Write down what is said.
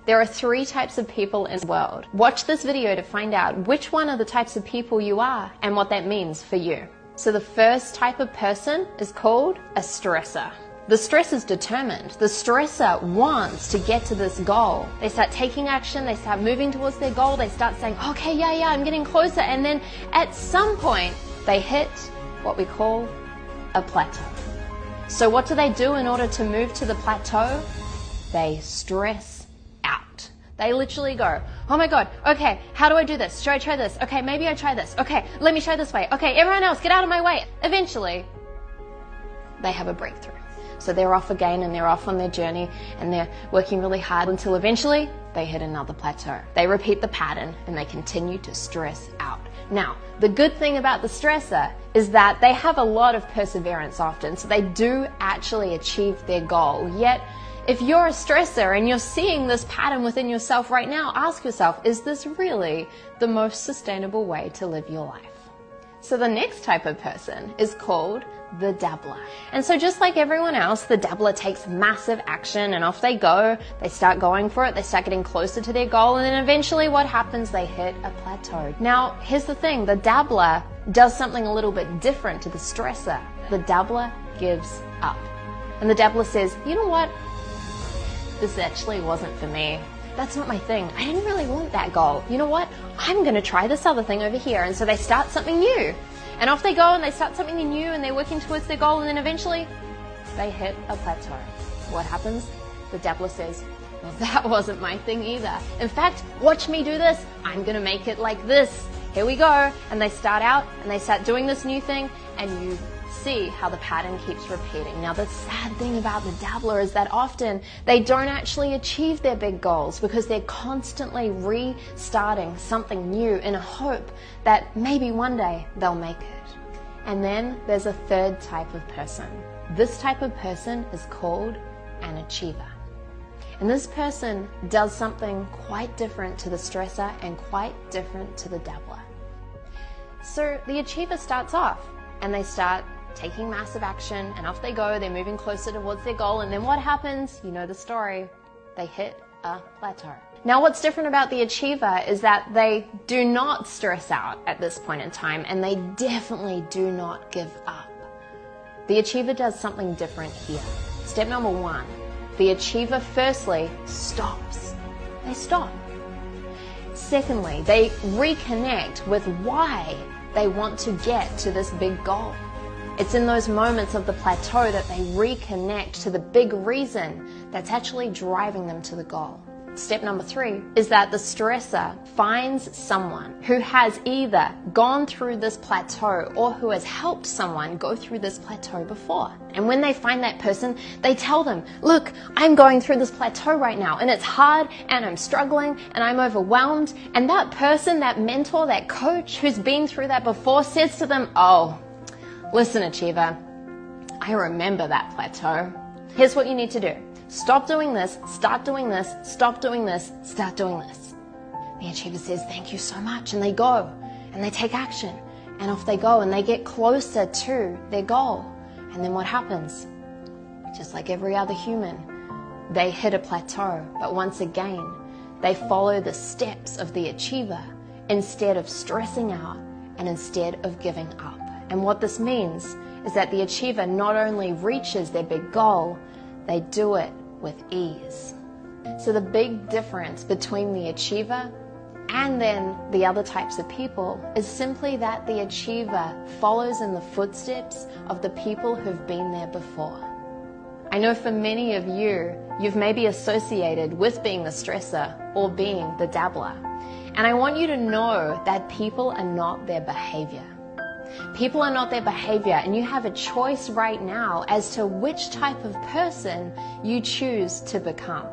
There are 3 types of people in the world. Watch this video to find out which one of the types of people you are and what that means for you. So the first type of person is called a stressor. The stressor is determined. The stressor wants to get to this goal. They start taking action, they start moving towards their goal, they start saying, okay, yeah, I'm getting closer. And then at some point, they hit what we call a plateau. So what do they do in order to move to the plateau? They stress out. They literally go, oh my God, okay, how do I do this? Should I try this? Okay, maybe I try this. Okay, let me try this way. Okay, everyone else, get out of my way. Eventually, they have a breakthrough. So they're off again and they're off on their journey and they're working really hard until eventually they hit another plateau. They repeat the pattern and they continue to stress out. Now, the good thing about the stressor is that they have a lot of perseverance often, so they do actually achieve their goal. Yet, if you're a stressor and you're seeing this pattern within yourself right now, ask yourself, is this really the most sustainable way to live your life? So the next type of person is called the dabbler. And so just like everyone else, the dabbler takes massive action and off they go. They start going for it. They start getting closer to their goal. And then eventually what happens? They hit a plateau. Now, here's the thing. The dabbler does something a little bit different to the stressor. The dabbler gives up. And the dabbler says, you know what? This actually wasn't for me. That's not my thing. I didn't really want that goal. You know what? I'm going to try this other thing over here. And so they start something new. And off they go and they start something new and they're working towards their goal and then eventually they hit a plateau. What happens? The dabbler says, well, that wasn't my thing either. In fact, watch me do this. I'm going to make it like this. Here we go. And they start out and they start doing this new thing and you see how the pattern keeps repeating. Now, the sad thing about the dabbler is that often they don't actually achieve their big goals because they're constantly restarting something new in a hope that maybe one day they'll make it. And then there's a third type of person. This type of person is called an achiever. And this person does something quite different to the stressor and quite different to the dabbler. So the achiever starts off and they start taking massive action and off they go, they're moving closer towards their goal, and then what happens? You know the story. They hit a plateau. Now what's different about the achiever is that they do not stress out at this point in time and they definitely do not give up. The achiever does something different here. Step number 1, the achiever firstly stops. They stop. Secondly, they reconnect with why they want to get to this big goal. It's in those moments of the plateau that they reconnect to the big reason that's actually driving them to the goal. Step number 3 is that the stressor finds someone who has either gone through this plateau or who has helped someone go through this plateau before. And when they find that person, they tell them, look, I'm going through this plateau right now and it's hard and I'm struggling and I'm overwhelmed. And that person, that mentor, that coach who's been through that before says to them, oh, listen, achiever, I remember that plateau. Here's what you need to do. Stop doing this, start doing this, stop doing this, start doing this. The achiever says, thank you so much. And they go and they take action and off they go and they get closer to their goal. And then what happens? Just like every other human, they hit a plateau. But once again, they follow the steps of the achiever instead of stressing out and instead of giving up. And what this means is that the achiever not only reaches their big goal, they do it with ease. So the big difference between the achiever and then the other types of people is simply that the achiever follows in the footsteps of the people who've been there before. I know for many of you, you've maybe associated with being the stressor or being the dabbler. And I want you to know that people are not their behavior. People are not their behavior, and you have a choice right now as to which type of person you choose to become.